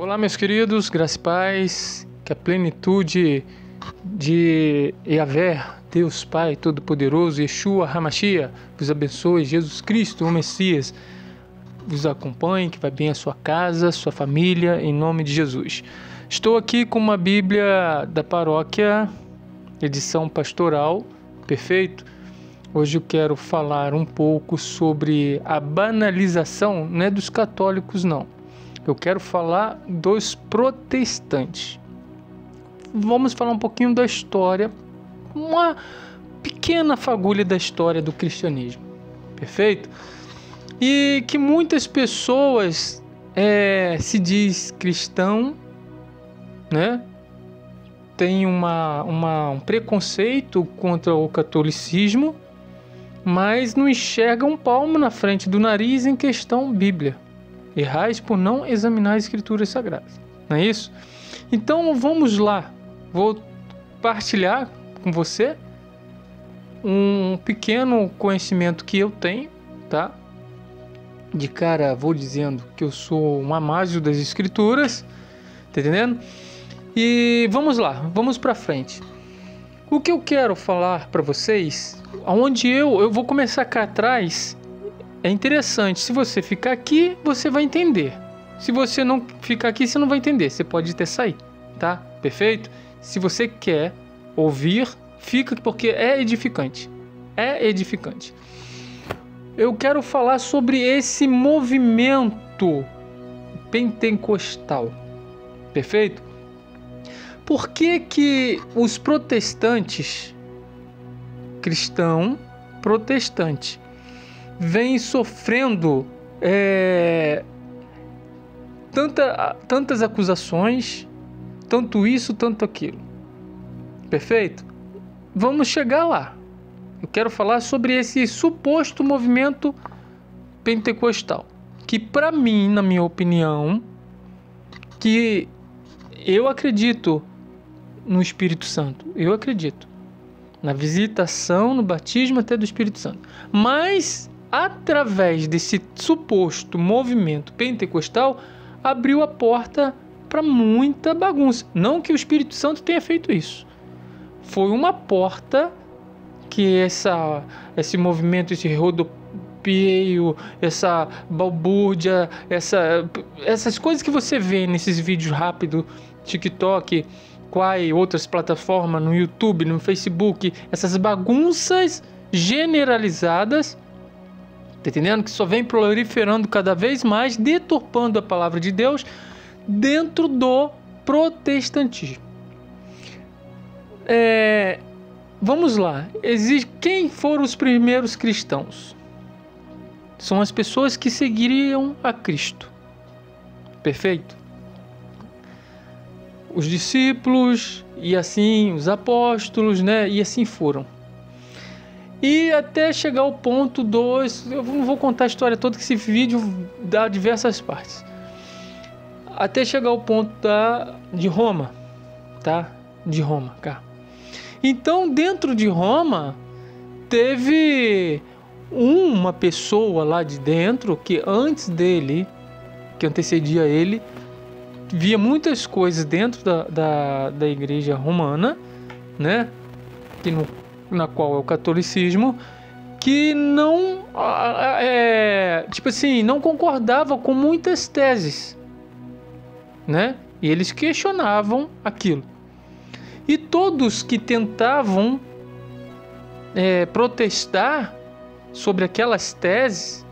Olá, meus queridos, graça e paz, que a plenitude de Yahvé, Deus Pai Todo-Poderoso, Yeshua HaMashiach, vos abençoe, Jesus Cristo, o Messias, vos acompanhe, que vai bem a sua casa, sua família, em nome de Jesus. Estou aqui com uma Bíblia da paróquia, edição pastoral, perfeito? Hoje eu quero falar um pouco sobre a banalização, não é dos católicos não. Eu quero falar dos protestantes. Vamos falar um pouquinho da história, uma pequena fagulha da história do cristianismo, perfeito? E que muitas pessoas se diz cristão, né? Tem um preconceito contra o catolicismo, mas não enxerga um palmo na frente do nariz em questão Bíblia. Errais por não examinar as Escrituras Sagradas, não é isso? Então vamos lá, vou partilhar com você um pequeno conhecimento que eu tenho, tá? De cara vou dizendo que eu sou um amásio das Escrituras, tá entendendo? E vamos lá, vamos para frente. O que eu quero falar para vocês, onde eu vou começar cá atrás. É interessante, se você ficar aqui, você vai entender. Se você não ficar aqui, você não vai entender. Você pode até sair, tá? Perfeito? Se você quer ouvir, fica, porque é edificante. É edificante. Eu quero falar sobre esse movimento pentecostal. Perfeito? Por que os protestantes, cristão protestante, vem sofrendo tantas acusações, tanto isso, tanto aquilo. Perfeito? Vamos chegar lá. Eu quero falar sobre esse suposto movimento pentecostal, que para mim, na minha opinião, que eu acredito no Espírito Santo, eu acredito na visitação, no batismo até do Espírito Santo, mas através desse suposto movimento pentecostal, abriu a porta para muita bagunça. Não que o Espírito Santo tenha feito isso. Foi uma porta que esse movimento, esse rodopiei, essa balbúrdia, essas coisas que você vê nesses vídeos rápidos, TikTok, Quai, outras plataformas, no YouTube, no Facebook, essas bagunças generalizadas, tá entendendo? Que só vem proliferando cada vez mais, deturpando a palavra de Deus dentro do protestantismo. Vamos lá. Quem foram os primeiros cristãos? São as pessoas que seguiriam a Cristo. Perfeito? Os discípulos, e assim os apóstolos, né? E assim foram. E até chegar ao ponto 2, eu não vou contar a história toda, que esse vídeo dá diversas partes. Até chegar ao ponto de Roma, tá? De Roma, cá. Então, dentro de Roma, teve uma pessoa lá de dentro que antes dele, que antecedia ele, via muitas coisas dentro da igreja romana, né? Na qual é o catolicismo, que não, não concordava com muitas teses, né? E eles questionavam aquilo. E todos que tentavam protestar sobre aquelas teses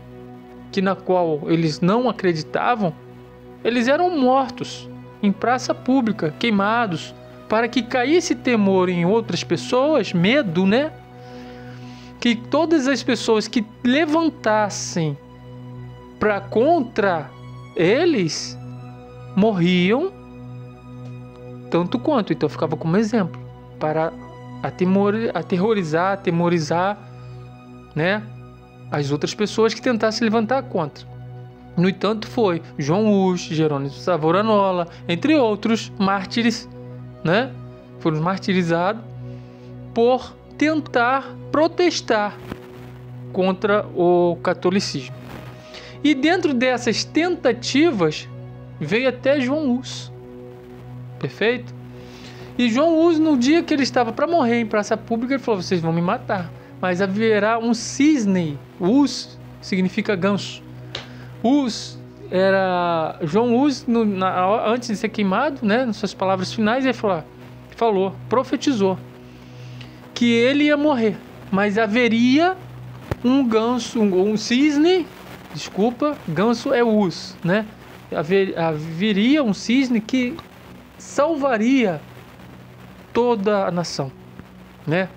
na qual eles não acreditavam, eles eram mortos em praça pública, queimados, para que caísse temor em outras pessoas, medo, né? Que todas as pessoas que levantassem contra eles morriam tanto quanto. Então ficava como exemplo para aterrorizar, né, as outras pessoas que tentassem levantar contra. No entanto, foi João Hus, Jerônimo Savonarola, entre outros mártires, né? Foram martirizados por tentar protestar contra o catolicismo. E dentro dessas tentativas, veio até João Hus. Perfeito? E João Hus, no dia que ele estava para morrer em praça pública, ele falou: vocês vão me matar, mas haverá um cisne. Hus significa ganso. Hus era... João Hus, antes de ser queimado, né, nas suas palavras finais, ele profetizou que ele ia morrer, mas haveria um ganso, um cisne, ganso é Hus, né? Haveria um cisne que salvaria toda a nação, né?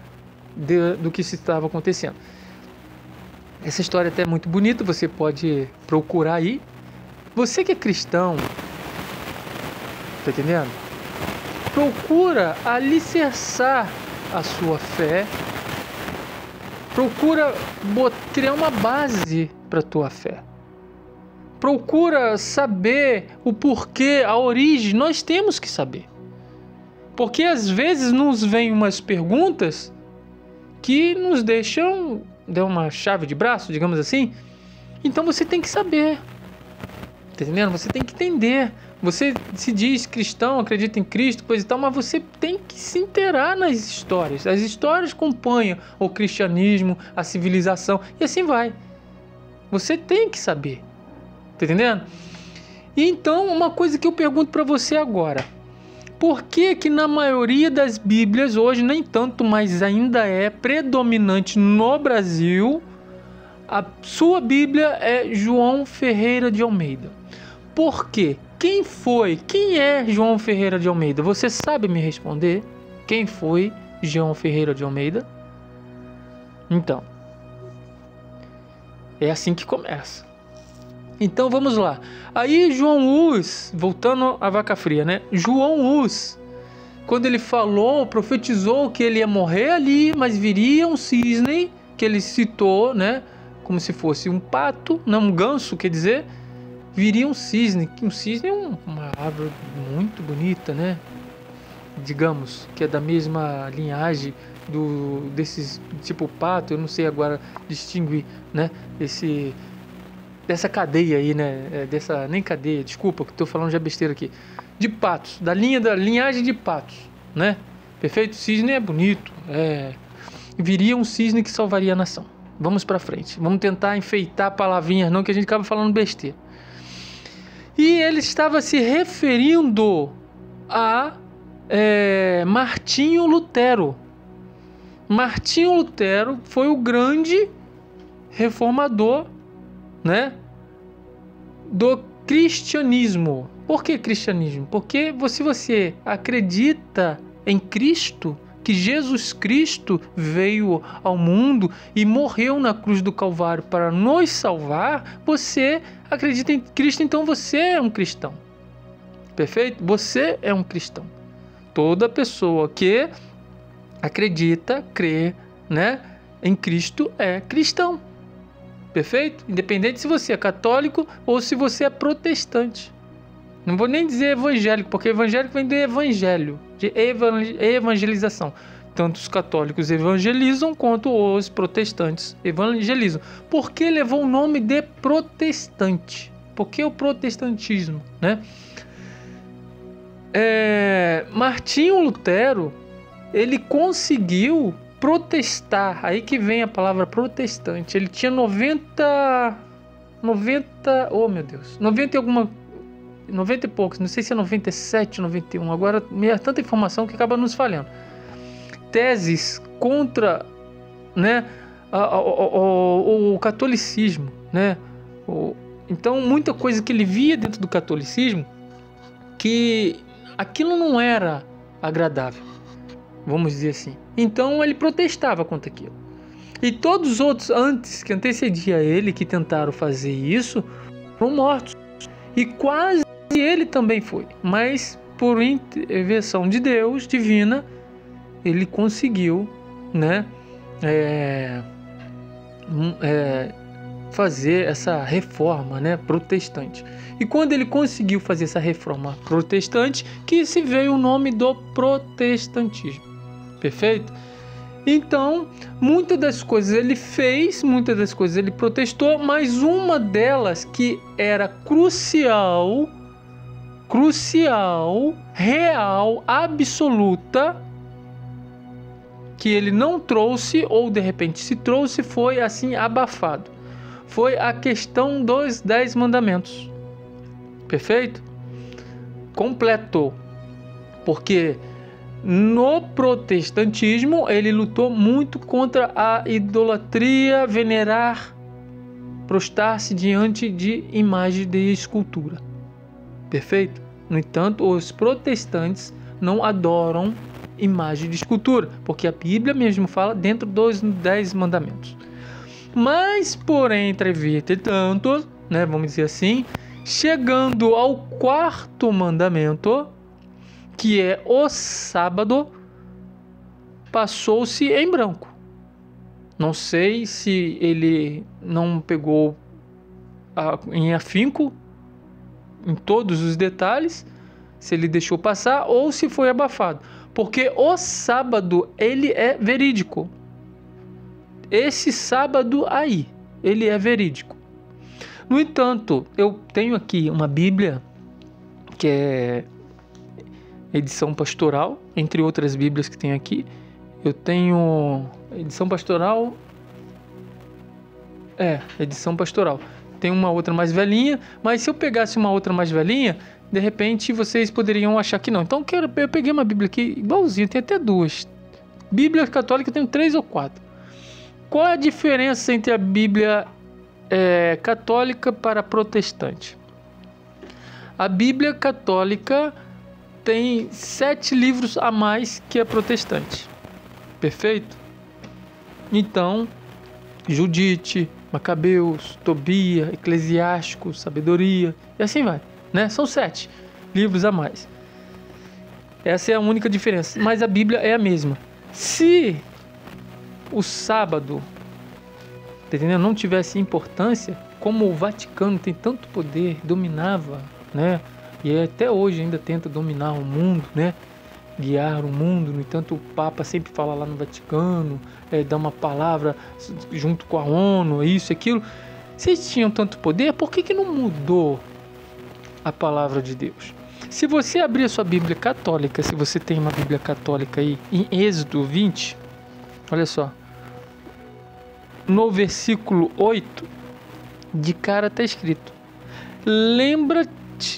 Do que se estava acontecendo. Essa história até é muito bonita, você pode procurar aí. Você que é cristão, tá entendendo? Procura alicerçar a sua fé, procura criar uma base para a tua fé. Procura saber o porquê, a origem, nós temos que saber. Porque às vezes nos vêm umas perguntas que nos deixam, dão uma chave de braço, digamos assim. Então você tem que saber, tá entendendo? Você tem que entender. Você se diz cristão, acredita em Cristo, coisa e tal, mas você tem que se inteirar nas histórias. As histórias acompanham o cristianismo, a civilização, e assim vai. Você tem que saber, tá entendendo? E então, uma coisa que eu pergunto para você agora: por que que na maioria das Bíblias, hoje nem tanto, mas ainda é predominante no Brasil, a sua Bíblia é João Ferreira de Almeida? Por quê? Quem é João Ferreira de Almeida? Você sabe me responder? Quem foi João Ferreira de Almeida? Então, é assim que começa. Então vamos lá. Aí João Hus, voltando à vaca fria, né? João Hus, quando ele profetizou que ele ia morrer ali, mas viria um cisne, que ele citou, né? Como se fosse um pato, não, um ganso, quer dizer, viria um cisne. Um cisne é uma árvore muito bonita, né? Digamos que é da mesma linhagem desses tipo pato, eu não sei agora distinguir, né? Dessa cadeia aí, né? Nem cadeia, desculpa, que estou falando já besteira aqui. De patos, da linhagem de patos, né? Perfeito? Cisne é bonito. Viria um cisne que salvaria a nação. Vamos para frente. Vamos tentar enfeitar palavrinhas, não, que a gente acaba falando besteira. E ele estava se referindo a Martinho Lutero. Martinho Lutero foi o grande reformador, né, do cristianismo. Por que cristianismo? Porque se você acredita em Cristo, que Jesus Cristo veio ao mundo e morreu na cruz do Calvário para nos salvar, você acredita em Cristo, então você é um cristão. Perfeito? Você é um cristão. Toda pessoa que acredita, crê, né, em Cristo é cristão. Perfeito? Independente se você é católico ou se você é protestante. Não vou nem dizer evangélico, porque evangélico vem do evangelho, de evangelização. Tanto os católicos evangelizam quanto os protestantes evangelizam. Por que levou o nome de protestante? Por que o protestantismo, né? Martinho Lutero, ele conseguiu protestar, aí que vem a palavra protestante. Ele tinha 90 oh meu Deus, 90 e poucos, não sei se é 97, 91, agora é tanta informação que acaba nos falhando. Teses contra, né, o catolicismo, né? Então muita coisa que ele via dentro do catolicismo, que aquilo não era agradável, vamos dizer assim. Então ele protestava contra aquilo. E todos os outros antes que antecedia ele, que tentaram fazer isso, foram mortos. E quase ele também foi. Mas por intervenção de Deus, divina, ele conseguiu, né, fazer essa reforma, né, protestante. E quando ele conseguiu fazer essa reforma protestante, que se veio o nome do protestantismo. Perfeito? Então, muitas das coisas ele fez, muitas das coisas ele protestou, mas uma delas que era crucial crucial, real, absoluta, que ele não trouxe, ou de repente se trouxe, foi assim abafado. Foi a questão dos 10 mandamentos. Perfeito? Completou. Porque no protestantismo ele lutou muito contra a idolatria, venerar, prostrar-se diante de imagem de escultura. Perfeito? No entanto, os protestantes não adoram imagem de escultura, porque a Bíblia mesmo fala dentro dos 10 mandamentos. Mas, porém, entretanto, né, vamos dizer assim, chegando ao 4º mandamento, que é o sábado, passou-se em branco. Não sei se ele não pegou em afinco em todos os detalhes, se ele deixou passar ou se foi abafado. Porque o sábado, ele é verídico. Esse sábado aí, ele é verídico. No entanto, eu tenho aqui uma Bíblia, que é edição pastoral, entre outras Bíblias que tem aqui. Eu tenho edição pastoral. Edição pastoral. Tem uma outra mais velhinha, mas se eu pegasse uma outra mais velhinha, de repente vocês poderiam achar que não. Então eu peguei uma Bíblia aqui igualzinha, tem até 2. Bíblia católica eu tenho 3 ou 4. Qual é a diferença entre a Bíblia católica para protestante? A Bíblia católica tem 7 livros a mais que a protestante. Perfeito? Então, Judite, Macabeus, Tobia, Eclesiástico, Sabedoria, e assim vai, né? São 7 livros a mais. Essa é a única diferença, mas a Bíblia é a mesma. Se o sábado, tá entendendo, não tivesse importância, como o Vaticano tem tanto poder, dominava, né? E até hoje ainda tenta dominar o mundo, né? Guiar o mundo. No entanto, o Papa sempre fala lá no Vaticano, dá uma palavra junto com a ONU, isso e aquilo. Se eles tinham tanto poder, por que não mudou a palavra de Deus? Se você abrir a sua Bíblia católica, se você tem uma Bíblia católica aí, em Êxodo 20, olha só, no versículo 8, de cara está escrito: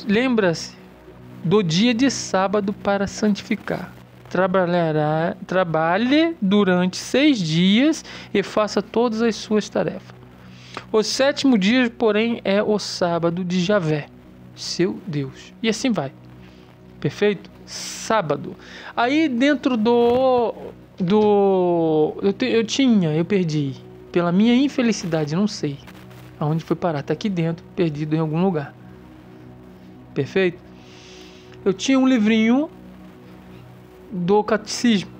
lembra-se do dia de sábado para santificar. Trabalhe durante 6 dias e faça todas as suas tarefas. O 7º dia, porém, é o sábado de Javé, seu Deus. E assim vai. Perfeito? Sábado. Aí dentro eu perdi. Pela minha infelicidade, não sei aonde foi parar. Está aqui dentro, perdido em algum lugar. Perfeito? Eu tinha um livrinho do catecismo.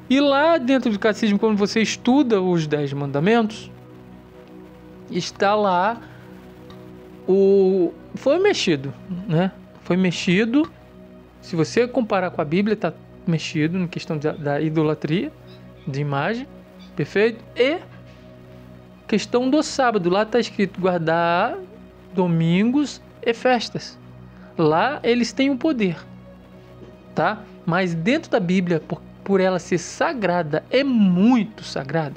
E lá dentro do catecismo, quando você estuda os 10 mandamentos, está lá foi mexido, né? Foi mexido. Se você comparar com a Bíblia, está mexido na questão da idolatria, de imagem. Perfeito? E questão do sábado. Lá está escrito guardar domingos e festas. Lá eles têm o poder, tá? Mas dentro da Bíblia, por ela ser sagrada, é muito sagrada,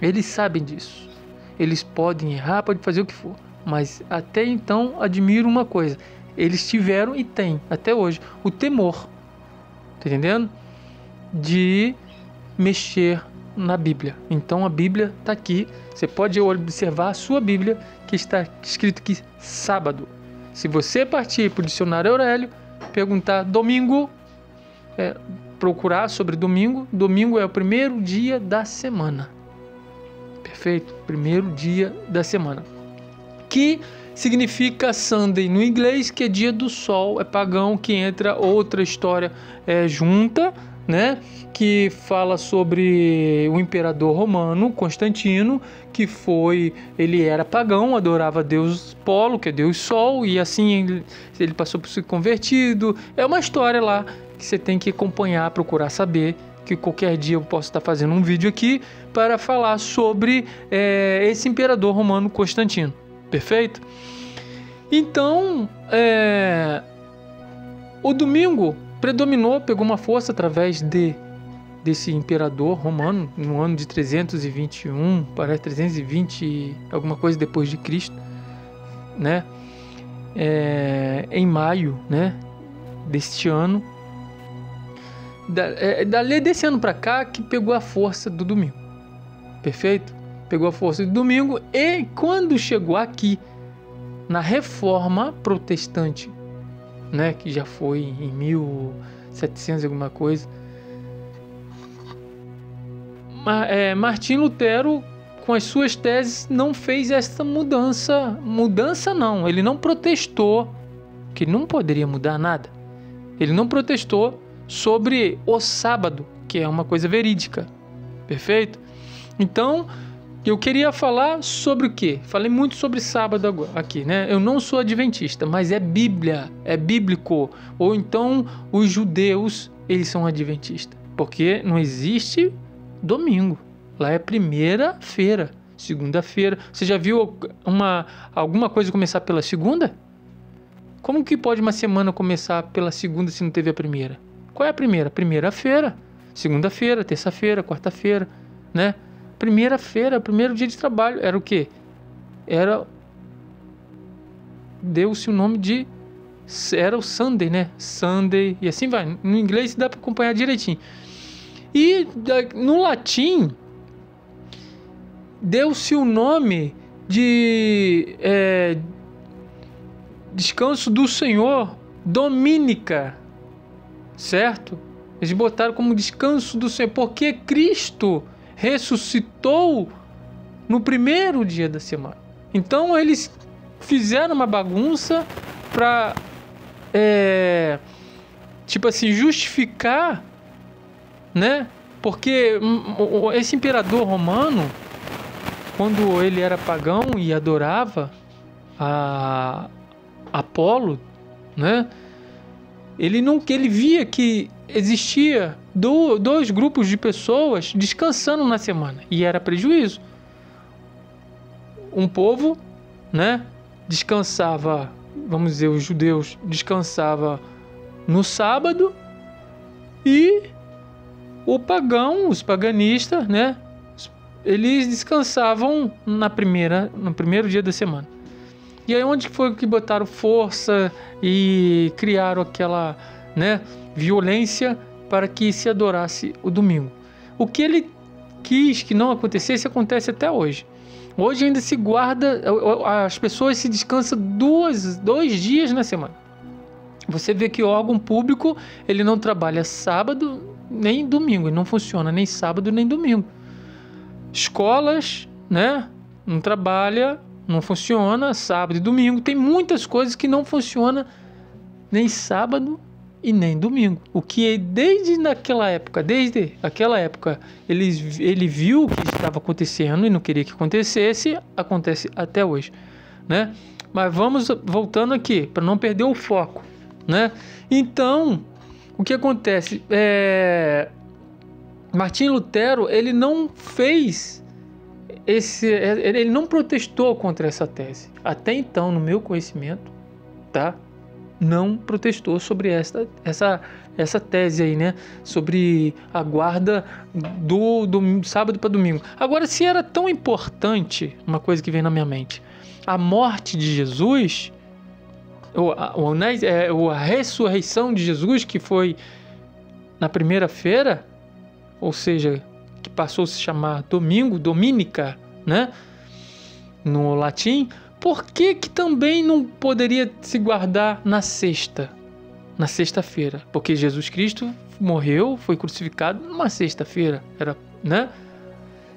eles sabem disso. Eles podem errar, podem fazer o que for, mas até então admiro uma coisa: eles tiveram e têm até hoje o temor, tá entendendo? De mexer na Bíblia. Então a Bíblia está aqui. Você pode observar a sua Bíblia, que está escrito aqui sábado. Se você partir para o dicionário Aurélio, perguntar domingo, procurar sobre domingo, domingo é o primeiro dia da semana. Perfeito? Primeiro dia da semana. Que significa Sunday no inglês, que é dia do sol, é pagão, que entra outra história junta, né? Que fala sobre o imperador romano Constantino, que ele era pagão, adorava Deus Polo, que é Deus Sol, e assim ele passou por ser convertido. É uma história lá que você tem que acompanhar, procurar saber, que qualquer dia eu posso estar fazendo um vídeo aqui para falar sobre esse imperador romano Constantino. Perfeito? Então, O domingo predominou, pegou uma força através desse imperador romano, no ano de 321, parece 320, alguma coisa depois de Cristo, né? Em maio, né, deste ano. Desse ano para cá que pegou a força do domingo. Perfeito? Pegou a força do domingo, e quando chegou aqui, na Reforma Protestante, né, que já foi em 1700 alguma coisa, Martinho Lutero, com as suas teses, não fez essa mudança. Mudança não, ele não protestou, que não poderia mudar nada. Ele não protestou sobre o sábado, que é uma coisa verídica. Perfeito? Então, eu queria falar sobre o quê? Falei muito sobre sábado agora, aqui, né? Eu não sou adventista, mas é Bíblia, é bíblico. Ou então, os judeus, eles são adventistas. Porque não existe domingo. Lá é primeira-feira, segunda-feira. Você já viu alguma coisa começar pela segunda? Como que pode uma semana começar pela segunda se não teve a primeira? Qual é a primeira? Primeira-feira, segunda-feira, terça-feira, quarta-feira, né? Primeira-feira, primeiro dia de trabalho. Era o quê? Deu-se o nome de... Era o Sunday, né? Sunday, e assim vai. No inglês dá para acompanhar direitinho. E no latim, deu-se o nome de descanso do Senhor, Dominica, certo? Eles botaram como descanso do Senhor, porque Cristo ressuscitou no primeiro dia da semana. Então eles fizeram uma bagunça para tipo assim, justificar, né? Porque esse imperador romano, quando ele era pagão e adorava a Apolo, né? Ele via que existia dois grupos de pessoas descansando na semana, e era prejuízo. Um povo, né, descansava, vamos dizer, os judeus descansava no sábado, e o pagão, os paganistas, né, eles descansavam no primeiro dia da semana. E aí onde foi que botaram força e criaram aquela, né, violência para que se adorasse o domingo? O que ele quis que não acontecesse, acontece até hoje. Hoje ainda se guarda, as pessoas se descansam dois dias na semana. Você vê que o órgão público, ele não trabalha sábado nem domingo, ele não funciona nem sábado nem domingo. Escolas, né, não funciona sábado e domingo. Tem muitas coisas que não funcionam nem sábado e nem domingo. O que desde aquela época, ele viu o que estava acontecendo e não queria que acontecesse, acontece até hoje, né? Mas vamos voltando aqui para não perder o foco, né? Então, o que acontece? Martinho Lutero, ele não fez ele não protestou contra essa tese. Até então, no meu conhecimento, tá? Não protestou sobre essa tese aí, né? Sobre a guarda do sábado para domingo. Agora, se era tão importante, uma coisa que vem na minha mente, a morte de Jesus, a ressurreição de Jesus, que foi na primeira-feira, ou seja, que passou a se chamar domingo, Dominica, né? No latim. Por que também não poderia se guardar na sexta-feira? Porque Jesus Cristo morreu, foi crucificado numa sexta-feira, né?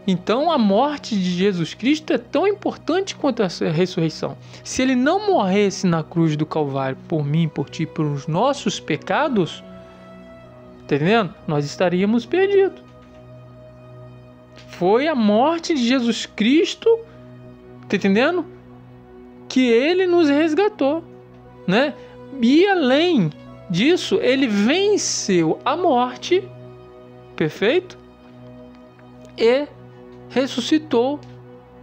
Então a morte de Jesus Cristo é tão importante quanto a ressurreição. Se ele não morresse na cruz do Calvário por mim, por ti, pelos nossos pecados, tá entendendo? Nós estaríamos perdidos. Foi a morte de Jesus Cristo, tá entendendo? Que ele nos resgatou, né? E além disso, ele venceu a morte, perfeito? E ressuscitou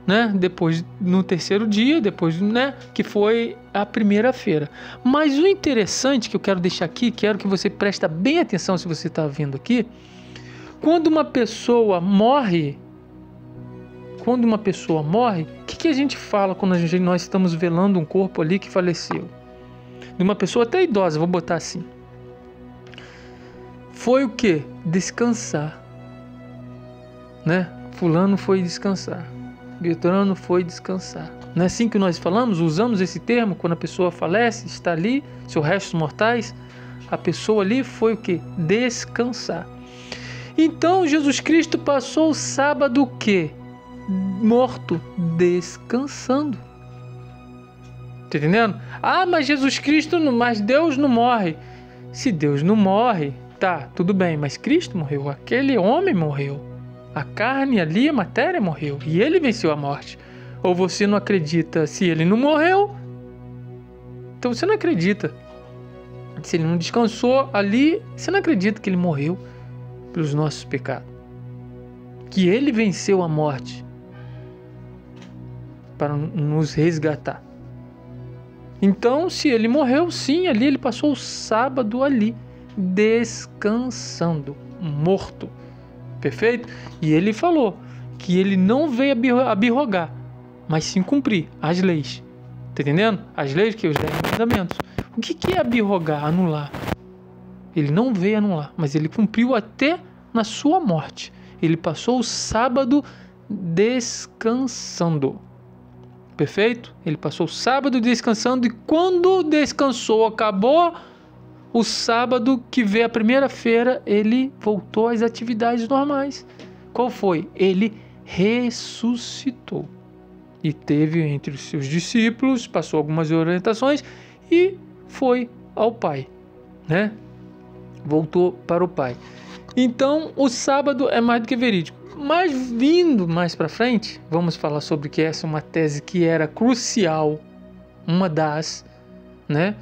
né? Depois, no terceiro dia, depois, né? Que foi a primeira-feira. Mas o interessante que eu quero deixar aqui, quero que você preste bem atenção se você está vendo aqui, quando uma pessoa morre, o que a gente fala quando nós estamos velando um corpo ali que faleceu? De uma pessoa até idosa, vou botar assim. Foi o quê? Descansar, né? Fulano foi descansar. Beltrano foi descansar. Não é assim que nós falamos? Usamos esse termo quando a pessoa falece, está ali, seus restos mortais. A pessoa ali foi o quê? Descansar. Então Jesus Cristo passou o sábado o quê? Morto, descansando. Tá entendendo? Ah, mas Jesus Cristo, mas Deus não morre. Se Deus não morre, tá, tudo bem, mas Cristo morreu, aquele homem morreu. A carne ali, a matéria morreu, e ele venceu a morte. Ou você não acredita se ele não morreu? Então você não acredita. Se ele não descansou ali, você não acredita que ele morreu pelos nossos pecados. Que ele venceu a morte para nos resgatar. Então, se ele morreu, sim, ali ele passou o sábado ali, descansando, morto. Perfeito? E ele falou que ele não veio abrogar, mas sim cumprir as leis. Tá entendendo? As leis, que os 10 mandamentos. O que é abrogar? Anular. Ele não veio anular, mas ele cumpriu até na sua morte. Ele passou o sábado descansando. Perfeito? Ele passou o sábado descansando, e quando descansou, acabou o sábado, que veio a primeira-feira, ele voltou às atividades normais. Qual foi? Ele ressuscitou. E teve entre os seus discípulos, passou algumas orientações e foi ao Pai, né? Voltou para o Pai. Então, o sábado é mais do que verídico. Mas vindo mais para frente, vamos falar sobre que essa é uma tese que era crucial, uma das, né?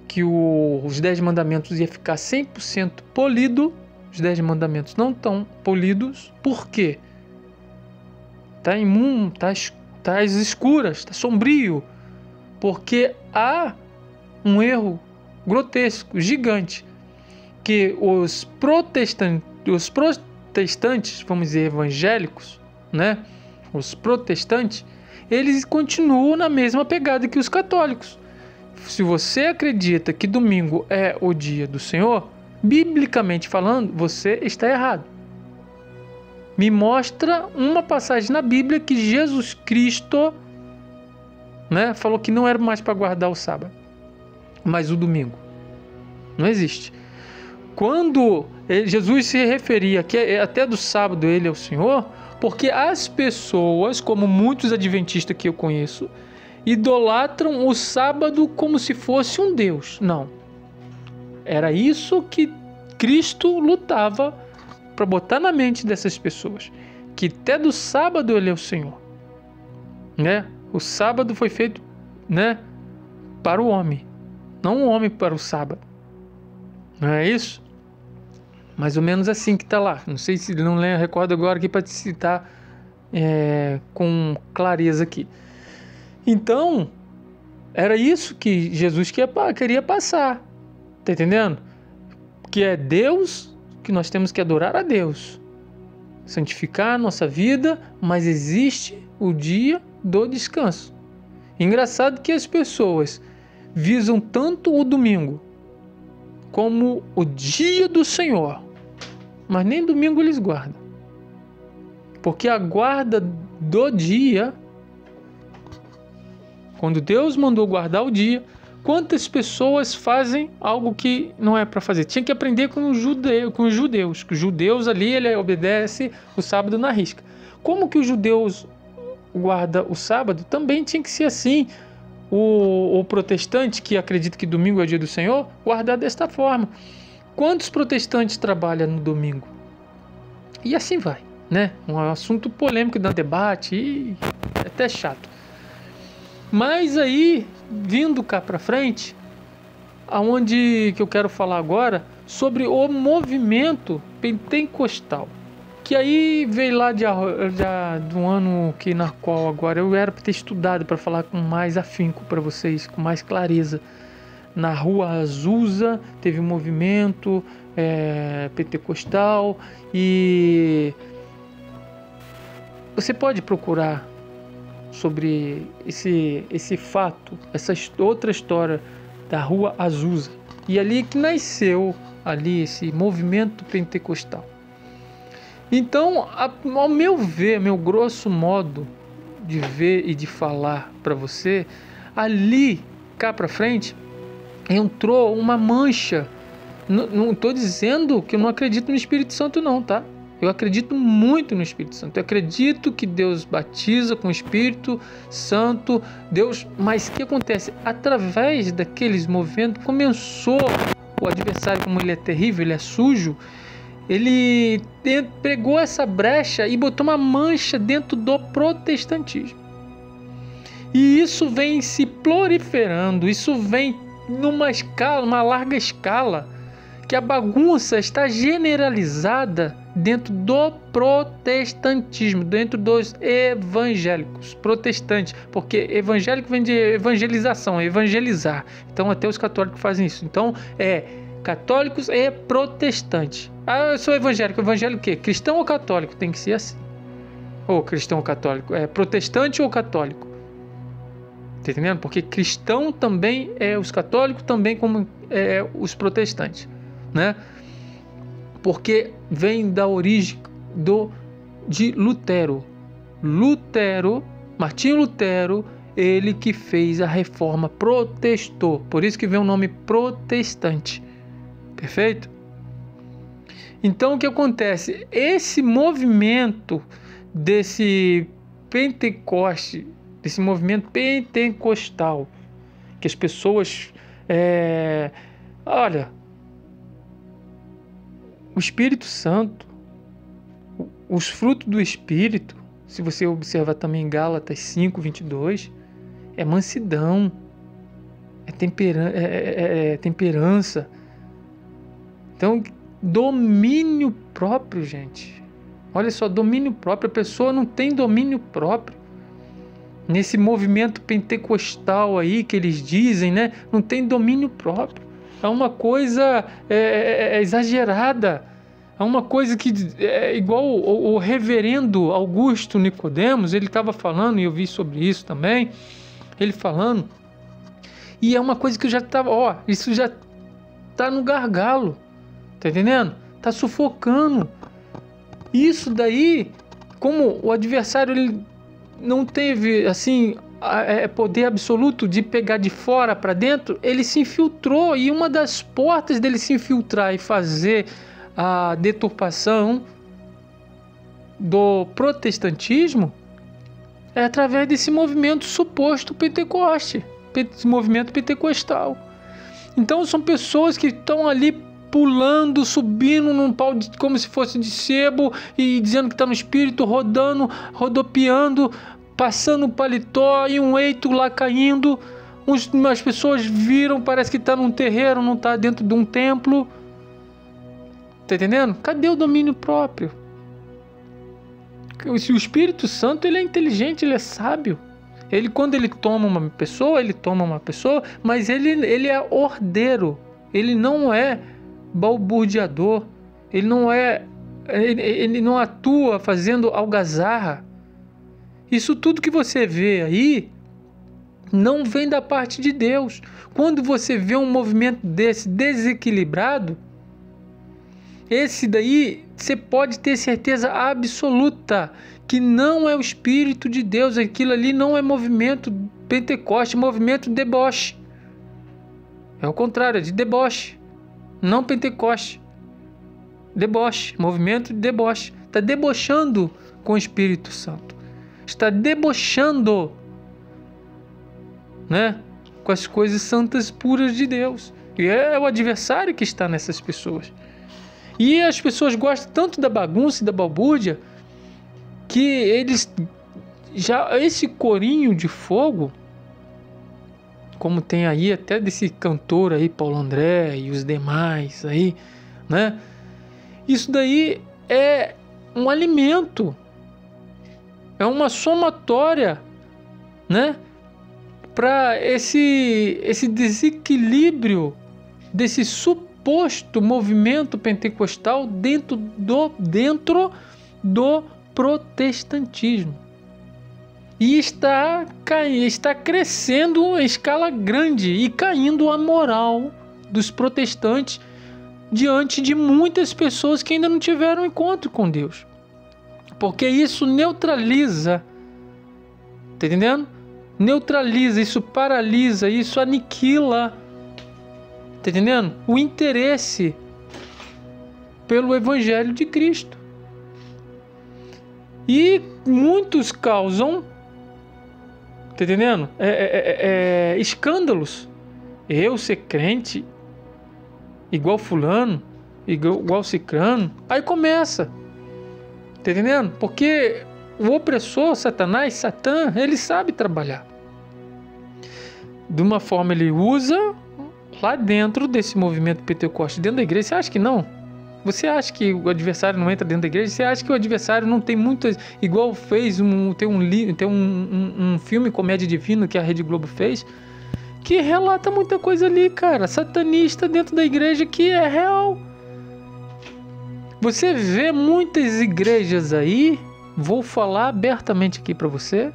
Que os 10 mandamentos ia ficar 100% polido. Os 10 mandamentos não estão polidos. Por quê? Está imundo, está às escuras, está sombrio. Porque há um erro grotesco, gigante, que os protestantes, vamos dizer, evangélicos, né? Os protestantes, eles continuam na mesma pegada que os católicos. Se você acredita que domingo é o dia do Senhor, biblicamente falando, você está errado. Me mostra uma passagem na Bíblia que Jesus Cristo, né, falou que não era mais para guardar o sábado, mas o domingo. Não existe. Quando Jesus se referia que até do sábado ele é o Senhor, porque as pessoas, como muitos adventistas que eu conheço, idolatram o sábado como se fosse um Deus. Não. Era isso que Cristo lutava para botar na mente dessas pessoas, que até do sábado ele é o Senhor, né? O sábado foi feito, né, para o homem, não o homem para o sábado. Não é isso? Mais ou menos assim que está lá. Não sei se não recordo agora aqui para te citar com clareza aqui. Então, era isso que Jesus queria passar. Tá entendendo? Que é Deus, que nós temos que adorar a Deus. Santificar a nossa vida, mas existe o dia do descanso. Engraçado que as pessoas visam tanto o domingo como o dia do Senhor, mas nem domingo eles guardam. Porque a guarda do dia, quando Deus mandou guardar o dia, quantas pessoas fazem algo que não é para fazer? Tinha que aprender com os judeus. Que os judeus ali, ele obedece o sábado na risca. Como que os judeus guardam o sábado? Também tinha que ser assim. O protestante, que acredita que domingo é o dia do Senhor, guardar desta forma. Quantos protestantes trabalham no domingo? E assim vai, né? Um assunto polêmico, dá debate e é até chato. Mas aí, vindo cá para frente, aonde que eu quero falar agora sobre o movimento pentecostal. Que aí veio lá do ano na qual agora eu era para ter estudado, para falar com mais afinco para vocês, com mais clareza. Na Rua Azusa teve um movimento pentecostal, e você pode procurar sobre esse fato, essa outra história da Rua Azusa. E ali que nasceu esse movimento pentecostal. Então, ao meu ver, meu grosso modo de ver e de falar para você, ali, cá para frente, entrou uma mancha. Não estou dizendo que eu não acredito no Espírito Santo não, tá? Eu acredito muito no Espírito Santo. Eu acredito que Deus batiza com o Espírito Santo. Mas o que acontece? Através daqueles movimentos, começou o adversário, como ele é terrível, ele é sujo, ele pegou essa brecha e botou uma mancha dentro do protestantismo. E isso vem se proliferando, isso vem numa escala, uma larga escala, que a bagunça está generalizada dentro do protestantismo, dentro dos evangélicos protestantes, porque evangélico vem de evangelização, evangelizar. Então até os católicos fazem isso. Então católicos e protestantes. Eu sou evangélico. Evangélico o quê? Cristão ou católico? Tem que ser assim. Ou cristão ou católico. Protestante ou católico? Tá entendendo? Porque cristão também é os católicos, também como os protestantes, né? Porque vem da origem de Lutero. Martinho Lutero, ele que fez a reforma, protestou. Por isso que vem o nome protestante. Perfeito? Então o que acontece? Esse movimento desse Pentecoste, desse movimento pentecostal, que as pessoas... olha, o Espírito Santo, os frutos do Espírito, se você observar também em Gálatas 5:22, é mansidão, é temperança. Então, domínio próprio, gente. Olha só, domínio próprio. A pessoa não tem domínio próprio. Nesse movimento pentecostal aí que eles dizem, né? Não tem domínio próprio. É uma coisa exagerada. É uma coisa que é igual o reverendo Augusto Nicodemos, ele estava falando, e eu vi sobre isso também, ele falando, e é uma coisa que eu já estava, isso já está no gargalo, tá entendendo? Está sufocando. Isso daí, como o adversário ele não teve assim poder absoluto de pegar de fora para dentro, ele se infiltrou, e uma das portas dele se infiltrar e fazer a deturpação do protestantismo é através desse movimento suposto Pentecoste, esse movimento pentecostal. Então são pessoas que estão ali pulando, subindo num pau como se fosse de sebo e dizendo que está no espírito, rodando, rodopiando, passando o paletó e um eito lá caindo. As pessoas viram, parece que está num terreiro, não está dentro de um templo. Tá entendendo? Cadê o domínio próprio? O Espírito Santo, ele é inteligente, ele é sábio. Ele, quando ele toma uma pessoa, mas ele é ordeiro. Ele não é balbuciador. Ele não atua fazendo algazarra. Isso tudo que você vê aí não vem da parte de Deus. Quando você vê um movimento desse desequilibrado, esse daí você pode ter certeza absoluta que não é o Espírito de Deus. Aquilo ali não é movimento Pentecoste, movimento deboche. É o contrário, é de deboche, não Pentecoste. Deboche, movimento de deboche. Está debochando com o Espírito Santo. Está debochando, né, com as coisas santas puras de Deus. E é o adversário que está nessas pessoas. E as pessoas gostam tanto da bagunça e da balbúrdia que eles já, esse corinho de fogo, como tem aí até desse cantor aí, Paulo André e os demais aí, né? Isso daí é um alimento, é uma somatória, né, para esse desequilíbrio desse suposto movimento pentecostal dentro do protestantismo. E está crescendo em escala grande e caindo a moral dos protestantes diante de muitas pessoas que ainda não tiveram encontro com Deus. Porque isso neutraliza, tá entendendo? Neutraliza, isso paralisa, isso aniquila, tá entendendo? O interesse pelo Evangelho de Cristo. E muitos causam, tá entendendo? Escândalos. Eu ser crente igual fulano, igual cicrano. Aí começa, tá entendendo? Porque o opressor, Satanás, Satã, ele sabe trabalhar. De uma forma ele usa lá dentro desse movimento pentecostal, dentro da igreja. Você acha que não? Você acha que o adversário não entra dentro da igreja? Você acha que o adversário não tem muitas... Igual fez tem um filme Comédia Divina que a Rede Globo fez, que relata muita coisa ali, cara, satanista dentro da igreja, que é real. Você vê muitas igrejas aí, vou falar abertamente aqui para você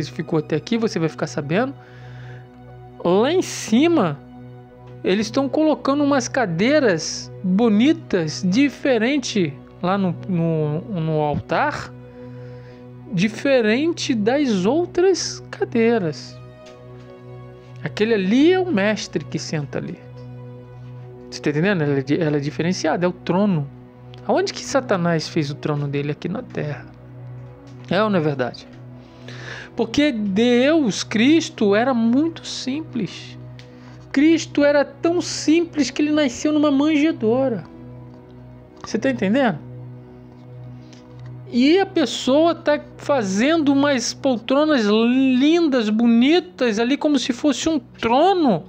ficou até aqui, você vai ficar sabendo. Lá em cima, eles estão colocando umas cadeiras bonitas, diferente lá no altar, diferente das outras cadeiras. Aquele ali é o mestre que senta ali. Você está entendendo? Ela é diferenciada, é o trono. Aonde que Satanás fez o trono dele? Aqui na terra. É ou não é verdade? Porque Deus, Cristo, era muito simples. Cristo era tão simples que ele nasceu numa manjedoura. Você está entendendo? E a pessoa está fazendo umas poltronas lindas, bonitas, ali como se fosse um trono,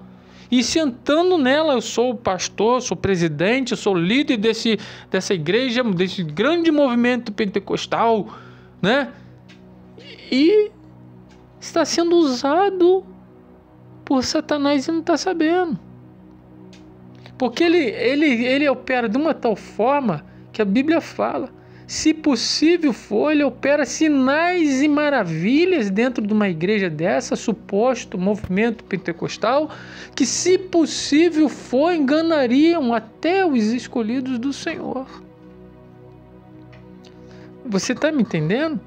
e sentando nela. Eu sou o pastor, sou presidente, eu sou líder dessa igreja, desse grande movimento pentecostal, né? E está sendo usado por Satanás e não está sabendo. Porque ele opera de uma tal forma que a Bíblia fala. Se possível for, ele opera sinais e maravilhas dentro de uma igreja dessa, suposto movimento pentecostal, que se possível for, enganariam até os escolhidos do Senhor. Você está me entendendo?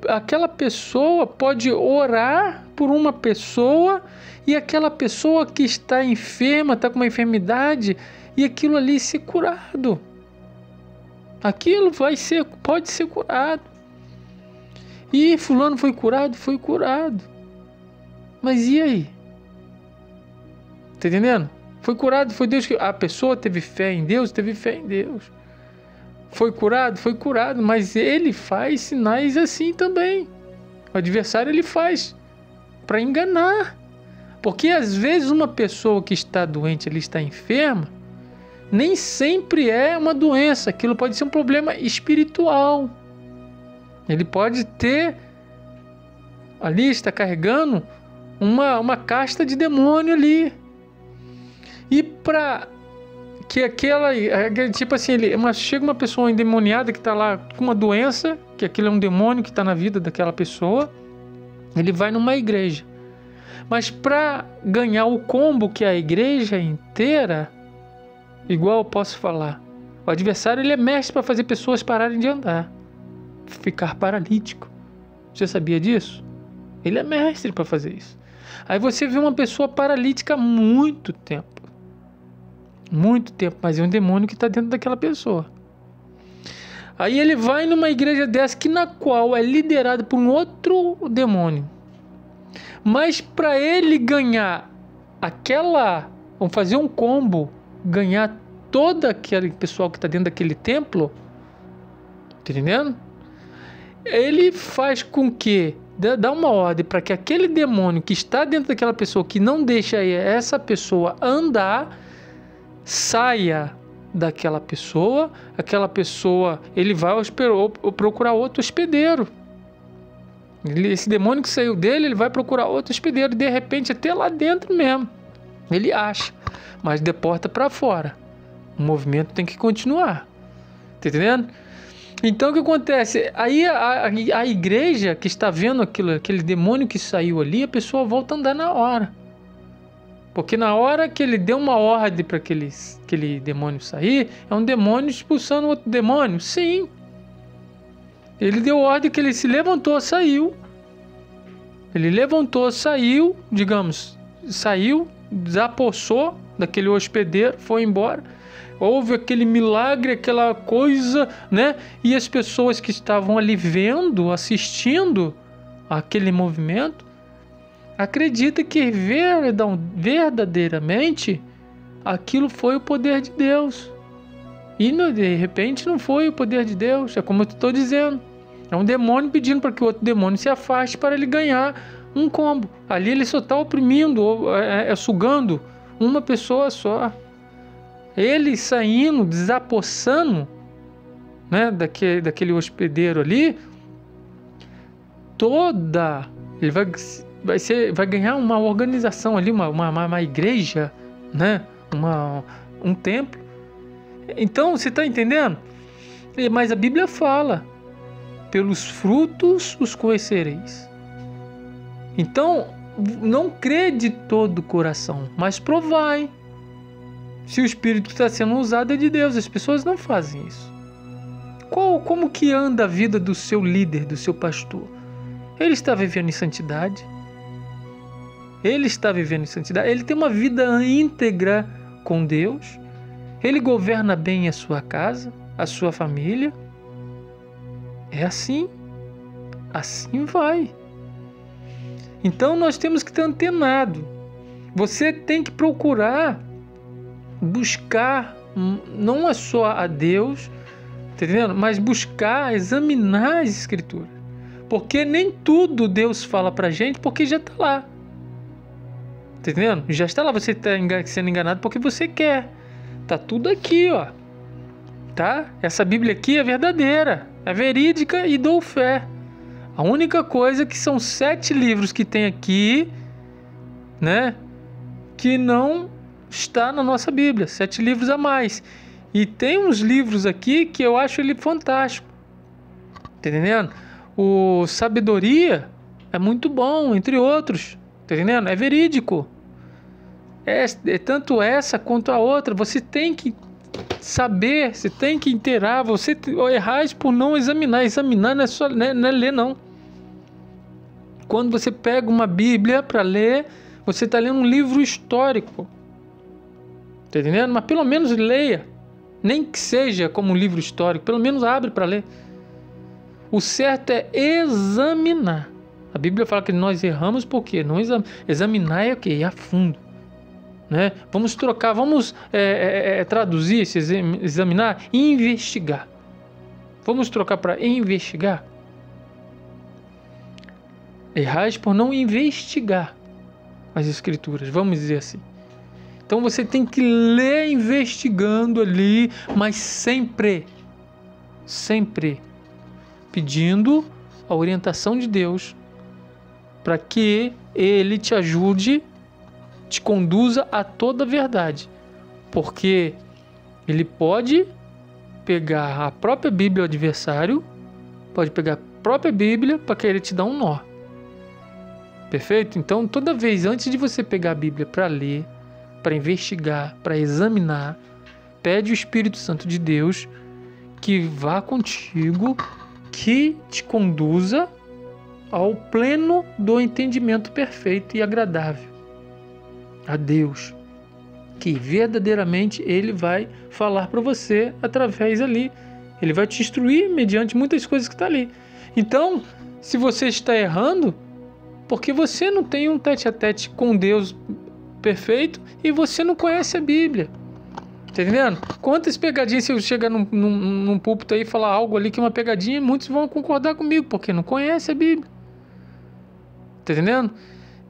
Aquela pessoa pode orar por uma pessoa, e aquela pessoa que está enferma, está com uma enfermidade, e aquilo ali ser curado. Aquilo pode ser curado. E fulano foi curado? Foi curado. Mas e aí? Tá entendendo? Foi curado, foi Deus que... A pessoa teve fé em Deus, teve fé em Deus. Foi curado? Foi curado. Mas ele faz sinais assim também. O adversário ele faz para enganar. Porque às vezes uma pessoa que está doente, ele está enferma, nem sempre é uma doença. Aquilo pode ser um problema espiritual. Ele pode ter... Ali está carregando uma casta de demônio ali. E para que tipo assim, chega uma pessoa endemoniada que está lá com uma doença, que aquilo é um demônio que está na vida daquela pessoa, ele vai numa igreja. Mas para ganhar o combo que é a igreja inteira, igual eu posso falar, o adversário ele é mestre para fazer pessoas pararem de andar, ficar paralítico. Você sabia disso? Ele é mestre para fazer isso. Aí você vê uma pessoa paralítica há muito tempo, mas é um demônio que está dentro daquela pessoa. Aí ele vai numa igreja dessa, na qual é liderada por um outro demônio. Mas para ele ganhar vamos fazer um combo, ganhar todo aquele pessoal que está dentro daquele templo, tá entendendo? Ele faz com que, dá uma ordem para que aquele demônio que está dentro daquela pessoa, que não deixa essa pessoa andar, saia daquela pessoa, ele vai procurar outro hospedeiro. Esse demônio que saiu dele, ele vai procurar outro hospedeiro, de repente até lá dentro mesmo. Ele acha, mas deporta para fora. O movimento tem que continuar. Tá entendendo? Então o que acontece? Aí a igreja que está vendo aquele demônio que saiu ali, a pessoa volta a andar na hora. Porque na hora que ele deu uma ordem para aquele demônio sair, é um demônio expulsando outro demônio? Sim. Ele deu ordem que ele se levantou, saiu. Ele levantou, saiu, digamos, saiu, desapossou daquele hospedeiro, foi embora. Houve aquele milagre, aquela coisa, né? E as pessoas que estavam ali vendo, assistindo aquele movimento, acredita que verdadeiramente aquilo foi o poder de Deus. E de repente não foi o poder de Deus, é como eu estou dizendo. É um demônio pedindo para que o outro demônio se afaste para ele ganhar um combo. Ali ele só está oprimindo, sugando uma pessoa só. Ele saindo, desapossando, né, daquele hospedeiro ali, ele vai ganhar uma organização ali, uma igreja, né, um templo. Então, você está entendendo? Mas a Bíblia fala, pelos frutos os conhecereis. Então, não crê de todo o coração, mas provai se o Espírito está sendo usado é de Deus. As pessoas não fazem isso. Como que anda a vida do seu líder, do seu pastor? Ele está vivendo em santidade? Ele está vivendo em santidade? Ele tem uma vida íntegra com Deus? Ele governa bem a sua casa, a sua família? É assim. Assim vai. Então nós temos que estar antenado. Você tem que procurar buscar, não é só a Deus, tá entendendo? Mas buscar, examinar as Escrituras. Porque nem tudo Deus fala pra gente porque já está lá. Tá entendendo? Já está lá, você está sendo enganado porque você quer. Tá tudo aqui, ó. Tá? Essa Bíblia aqui é verdadeira, é verídica e dou fé. A única coisa que são 7 livros que tem aqui, né, que não está na nossa Bíblia, 7 livros a mais. E tem uns livros aqui que eu acho ele fantástico. Tá entendendo? O Sabedoria é muito bom, entre outros. Tá entendendo? É verídico. É tanto essa quanto a outra. Você tem que saber, você tem que inteirar. Você errais por não examinar. Examinar não é só não é ler, não. Quando você pega uma Bíblia para ler, você está lendo um livro histórico. Tá entendendo? Mas pelo menos leia. Nem que seja como um livro histórico, pelo menos abre para ler. O certo é examinar. A Bíblia fala que nós erramos porque não examinar é o quê? É a fundo. Né? Vamos trocar, vamos traduzir esse examinar e investigar. Vamos trocar para investigar. Errais por não investigar as Escrituras, vamos dizer assim. Então você tem que ler investigando ali, mas sempre pedindo a orientação de Deus para que Ele te ajude, te conduza a toda a verdade. Porque Ele pode pegar a própria Bíblia do adversário, pode pegar a própria Bíblia para querer te dar um nó. Perfeito? Então, toda vez antes de você pegar a Bíblia para ler, para investigar, para examinar, pede o Espírito Santo de Deus que vá contigo, que te conduza ao pleno do entendimento perfeito e agradável a Deus, que verdadeiramente Ele vai falar para você através ali. Ele vai te instruir mediante muitas coisas que está ali. Então, se você está errando, porque você não tem um tete-a-tete com Deus perfeito e você não conhece a Bíblia. Tá entendendo? Quantas pegadinhas, se eu chegar num púlpito aí e falar algo ali que é uma pegadinha, muitos vão concordar comigo, porque não conhece a Bíblia. Tá entendendo?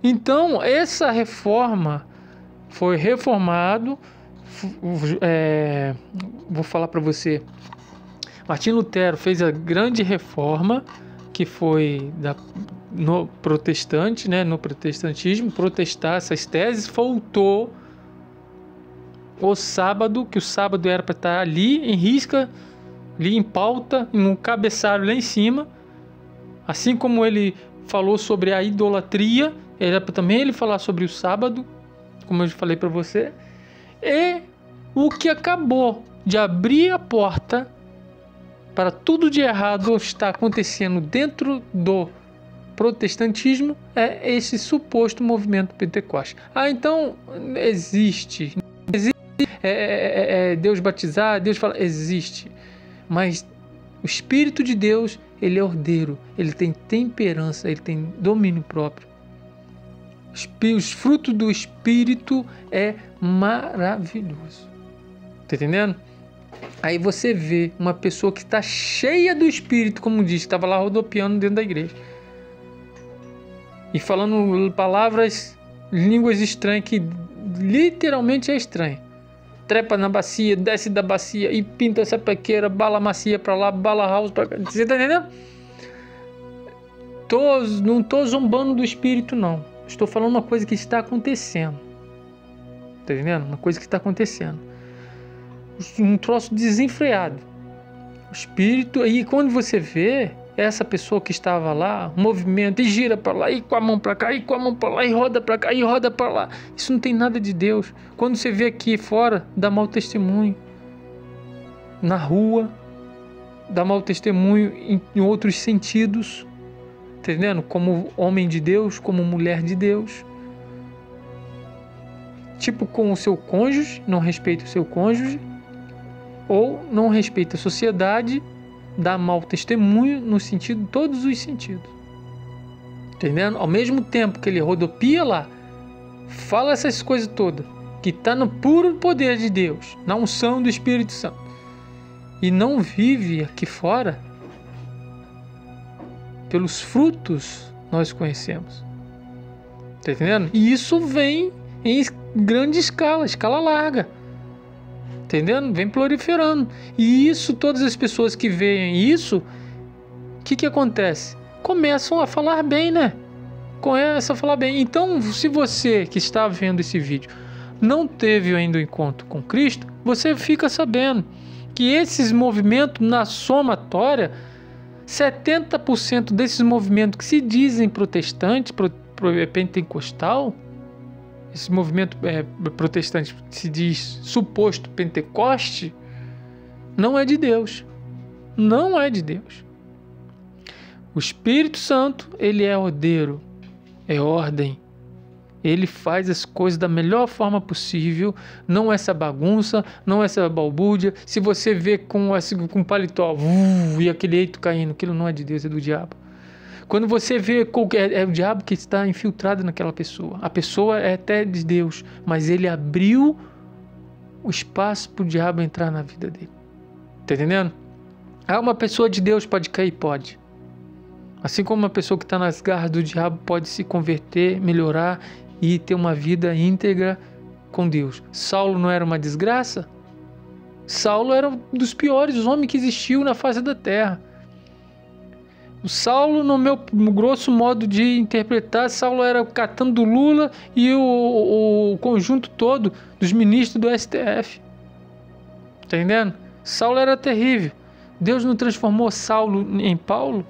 Então, essa reforma foi reformado, vou falar para você, Martinho Lutero fez a grande reforma, que foi no protestante, né, no protestantismo, protestar essas teses. Faltou o sábado, que o sábado era para estar ali em risca, ali em pauta, no cabeçalho lá em cima. Assim como ele falou sobre a idolatria, era para também ele falar sobre o sábado, como eu falei para você. E o que acabou de abrir a porta para tudo de errado está acontecendo dentro do protestantismo é esse suposto movimento Pentecoste. Então existe Deus batizar, Deus fala, existe, mas o Espírito de Deus, ele é ordeiro, ele tem temperança, ele tem domínio próprio. Os frutos do Espírito é maravilhoso. Tá entendendo? Aí você vê uma pessoa que está cheia do Espírito, como diz, que estava lá rodopiando dentro da igreja e falando palavras, línguas estranhas, que literalmente é estranho. Trepa na bacia, desce da bacia e pinta essa pequeira, bala macia pra lá, bala house pra cá. Você tá entendendo? Não tô zombando do Espírito, não. Estou falando uma coisa que está acontecendo. Tá entendendo? Uma coisa que está acontecendo. Um troço desenfreado. O Espírito, aí quando você vê essa pessoa que estava lá, movimento, e gira para lá, e com a mão para cá, e com a mão para lá, e roda para cá, e roda para lá. Isso não tem nada de Deus. Quando você vê aqui fora, dá mau testemunho. Na rua, dá mau testemunho em outros sentidos. Tá entendendo? Como homem de Deus, como mulher de Deus. Tipo com o seu cônjuge, não respeita o seu cônjuge. Ou não respeita a sociedade, dá mau testemunho no sentido, todos os sentidos. Entendendo? Ao mesmo tempo que ele rodopia lá, fala essas coisas todas, que está no puro poder de Deus, na unção do Espírito Santo, e não vive aqui fora, pelos frutos nós conhecemos. Tá entendendo? E isso vem em grande escala, escala larga. Entendendo? Vem proliferando. E isso, todas as pessoas que veem isso, o que acontece? Começam a falar bem, né? Começam a falar bem. Então, se você que está vendo esse vídeo não teve ainda o encontro com Cristo, você fica sabendo que esses movimentos, na somatória, 70% desses movimentos que se dizem protestantes, pentecostal, esse movimento protestante se diz suposto Pentecoste, não é de Deus. Não é de Deus. O Espírito Santo, ele é ordeiro, é ordem. Ele faz as coisas da melhor forma possível, não essa bagunça, não essa balbúrdia. Se você vê com paletó e aquele eito caindo, aquilo não é de Deus, é do diabo. Quando você vê é o diabo que está infiltrado naquela pessoa. A pessoa é até de Deus, mas ele abriu o espaço para o diabo entrar na vida dele. Tá entendendo? Uma pessoa de Deus pode cair? Pode. Assim como uma pessoa que está nas garras do diabo pode se converter, melhorar e ter uma vida íntegra com Deus. Saulo não era uma desgraça? Saulo era um dos piores homens que existiu na face da terra. O Saulo, no meu grosso modo de interpretar, Saulo era catando do Lula e o conjunto todo dos ministros do STF. Tá entendendo? Saulo era terrível. Deus não transformou Saulo em Paulo?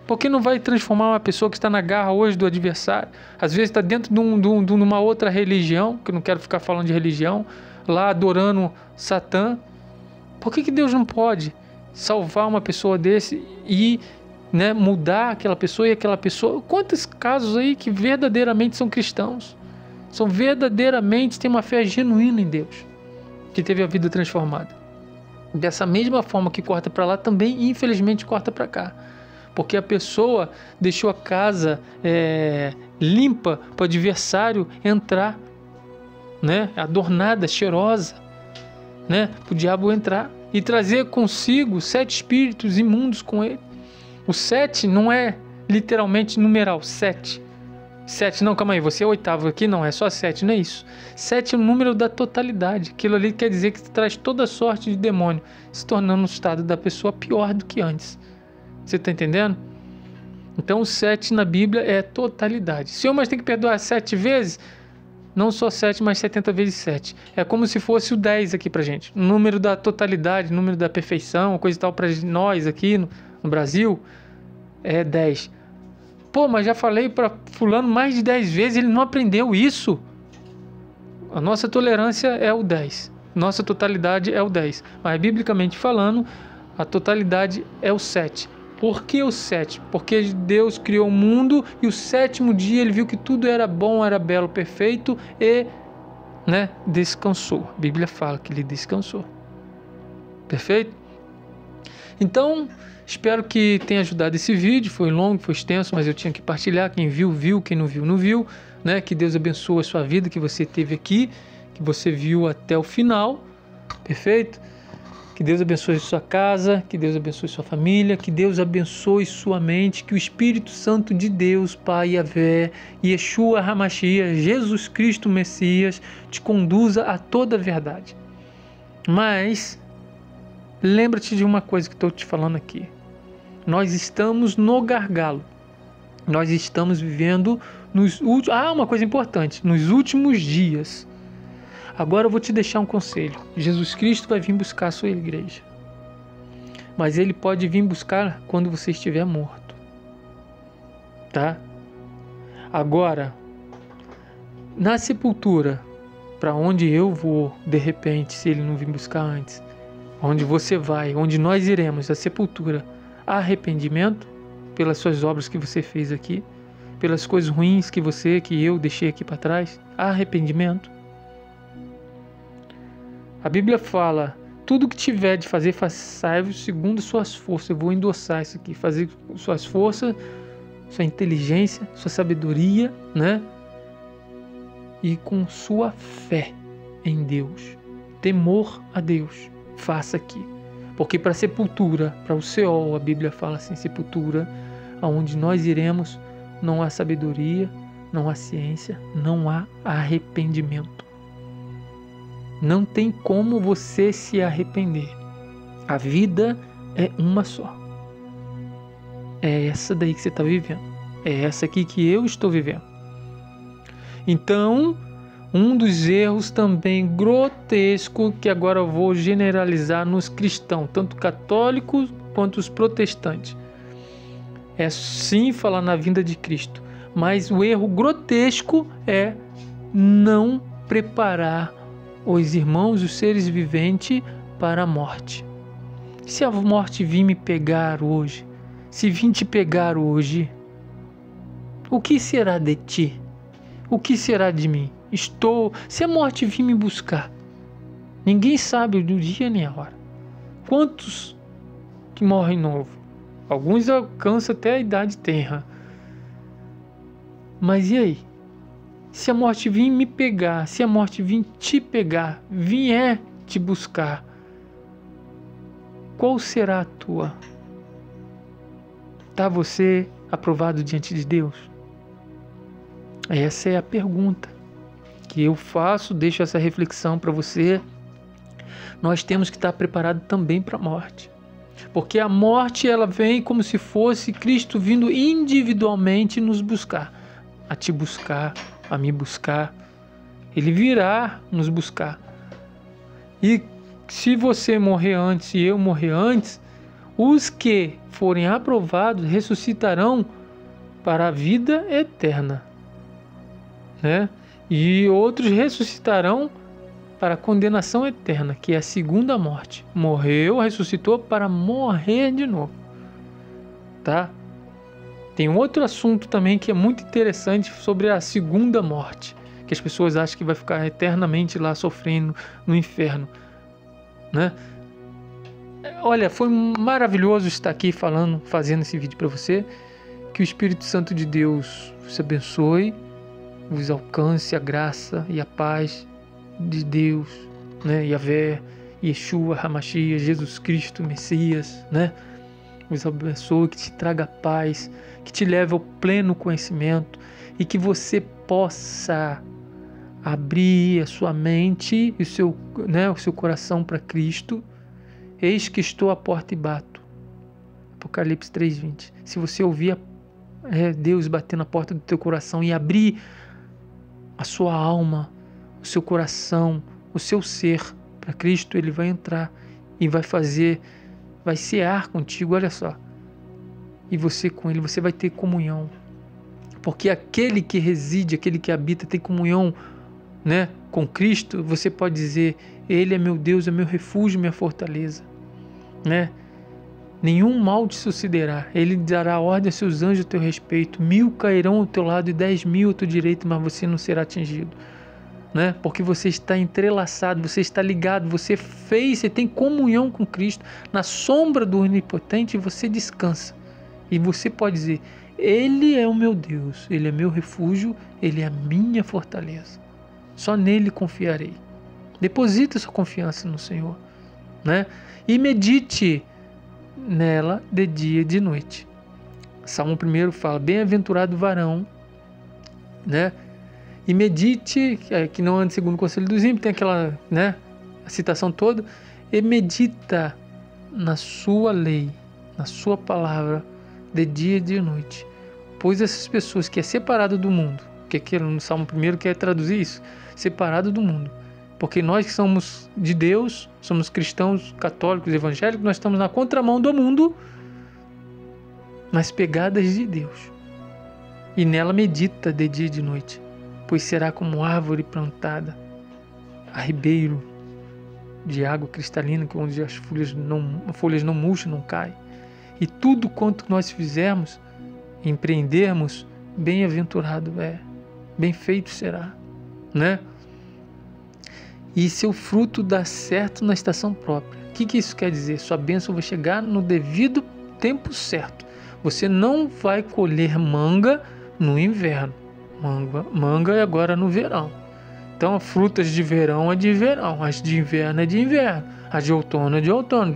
Por que não vai transformar uma pessoa que está na garra hoje do adversário? Às vezes está dentro de uma outra religião, que eu não quero ficar falando de religião, lá adorando Satã. Por que Deus não pode salvar uma pessoa desse e mudar aquela pessoa e aquela pessoa? Quantos casos aí que verdadeiramente são cristãos, são verdadeiramente, têm uma fé genuína em Deus, que teve a vida transformada. Dessa mesma forma que corta para lá, também infelizmente corta para cá, porque a pessoa deixou a casa limpa para o adversário entrar, adornada, cheirosa, para o diabo entrar e trazer consigo 7 espíritos imundos com ele. O 7 não é literalmente numeral 7, 7, não, calma aí, você é oitavo aqui, não, é só 7, não é isso. 7 é o número da totalidade. Aquilo ali quer dizer que traz toda sorte de demônio, se tornando o estado da pessoa pior do que antes. Você está entendendo? Então o 7 na Bíblia é totalidade. Senhor, mas tem que perdoar 7 vezes? Não só 7, mas 70 vezes 7. É como se fosse o 10 aqui pra gente. O número da totalidade, o número da perfeição, coisa e tal pra nós aqui no Brasil é 10. Pô, mas já falei para fulano mais de 10 vezes, ele não aprendeu isso. A nossa tolerância é o 10. Nossa totalidade é o 10. Mas, biblicamente falando, a totalidade é o 7. Por que o 7? Porque Deus criou o mundo e o 7º dia ele viu que tudo era bom, era belo, perfeito e descansou. A Bíblia fala que ele descansou. Perfeito? Então, espero que tenha ajudado esse vídeo. Foi longo, foi extenso, mas eu tinha que partilhar. Quem viu, viu. Quem não viu, não viu. Que Deus abençoe a sua vida, que você teve aqui, que você viu até o final. Perfeito? Que Deus abençoe sua casa, que Deus abençoe sua família, que Deus abençoe sua mente, que o Espírito Santo de Deus, Pai Yahvé, Yeshua HaMashiach, Jesus Cristo Messias, te conduza a toda a verdade. Mas lembra-te de uma coisa que estou te falando aqui. Nós estamos no gargalo. Nós estamos vivendo nos últimos... uma coisa importante. Nos últimos dias. Agora eu vou te deixar um conselho. Jesus Cristo vai vir buscar a sua igreja. Mas Ele pode vir buscar quando você estiver morto. Tá? Agora, na sepultura, para onde eu vou, de repente, se Ele não vir buscar antes, onde você vai, onde nós iremos, a sepultura, há arrependimento pelas suas obras que você fez aqui, pelas coisas ruins que eu deixei aqui para trás, há arrependimento. A Bíblia fala, tudo que tiver de fazer, façai-vos segundo suas forças. Eu vou endossar isso aqui, fazer suas forças, sua inteligência, sua sabedoria, e com sua fé em Deus, temor a Deus. Faça aqui, porque para a sepultura, para o Seol, a Bíblia fala assim, sepultura, aonde nós iremos, não há sabedoria, não há ciência, não há arrependimento. Não tem como você se arrepender. A vida é uma só. É essa daí que você está vivendo. É essa aqui que eu estou vivendo. Então, um dos erros também grotesco que agora eu vou generalizar nos cristãos, tanto católicos quanto os protestantes, é sim falar na vinda de Cristo, mas o erro grotesco é não preparar os irmãos, os seres viventes, para a morte. Se a morte vir me pegar hoje, se vir te pegar hoje, o que será de ti? O que será de mim? Se a morte vir me buscar, ninguém sabe do dia nem a hora. Quantos que morrem novo? Alguns alcançam até a idade tenra. Mas e aí? Se a morte vir me pegar, se a morte vir te pegar, vier te buscar, qual será a tua? Está você aprovado diante de Deus? Essa é a pergunta que eu faço, deixo essa reflexão para você. Nós temos que estar preparados também para a morte. Porque a morte ela vem como se fosse Cristo vindo individualmente nos buscar. A te buscar, a me buscar. Ele virá nos buscar. E se você morrer antes e eu morrer antes, os que forem aprovados ressuscitarão para a vida eterna. E outros ressuscitarão para a condenação eterna, que é a segunda morte. Morreu, ressuscitou para morrer de novo. Tá? Tem um outro assunto também que é muito interessante sobre a segunda morte, que as pessoas acham que vai ficar eternamente lá sofrendo no inferno. Olha, foi maravilhoso estar aqui fazendo esse vídeo para você. Que o Espírito Santo de Deus vos abençoe, vos alcance a graça e a paz de Deus, Yahvé, Yeshua HaMashiach, Jesus Cristo Messias, vos abençoe, que te traga paz, que te leve ao pleno conhecimento e que você possa abrir a sua mente e o seu coração para Cristo. Eis que estou à porta e bato. Apocalipse 3:20. Se você ouvir Deus bater na porta do teu coração e abrir a sua alma, o seu coração, o seu ser para Cristo, Ele vai entrar e vai cear contigo, olha só. E você com Ele, você vai ter comunhão. Porque aquele que reside, aquele que habita, tem comunhão, com Cristo. Você pode dizer: Ele é meu Deus, é meu refúgio, minha fortaleza. Nenhum mal te sucederá. Ele dará ordem a seus anjos a teu respeito. 1000 cairão ao teu lado e 10.000 à tua direita, mas você não será atingido. Porque você está entrelaçado, você está ligado, você tem comunhão com Cristo. Na sombra do Onipotente você descansa. E você pode dizer: Ele é o meu Deus, Ele é meu refúgio, Ele é a minha fortaleza. Só nele confiarei. Deposita sua confiança no Senhor. E medite nela de dia e de noite. Salmo 1 fala: bem-aventurado o varão, e medite, que não ande segundo o conselho dos ímpios, tem aquela, a citação toda, e medita na sua lei, na sua palavra, de dia e de noite. Pois essas pessoas que é separado do mundo, que no Salmo 1 quer traduzir isso, separado do mundo, porque nós que somos de Deus, somos cristãos, católicos, evangélicos, nós estamos na contramão do mundo, nas pegadas de Deus. E nela medita de dia e de noite, pois será como árvore plantada a ribeiro de água cristalina, onde as folhas não murcham, não caem. E tudo quanto nós fizermos, empreendermos, bem-aventurado é, bem feito será, E seu fruto dá certo na estação própria. O que isso quer dizer? Sua bênção vai chegar no devido tempo certo. Você não vai colher manga no inverno. Manga é agora no verão. Então, as frutas de verão é de verão, as de inverno é de inverno, as de outono é de outono.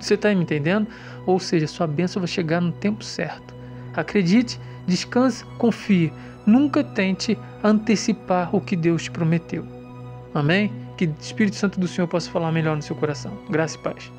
Você está me entendendo? Ou seja, sua bênção vai chegar no tempo certo. Acredite, descanse, confie. Nunca tente antecipar o que Deus te prometeu. Amém? Que o Espírito Santo do Senhor possa falar melhor no seu coração. Graça e paz.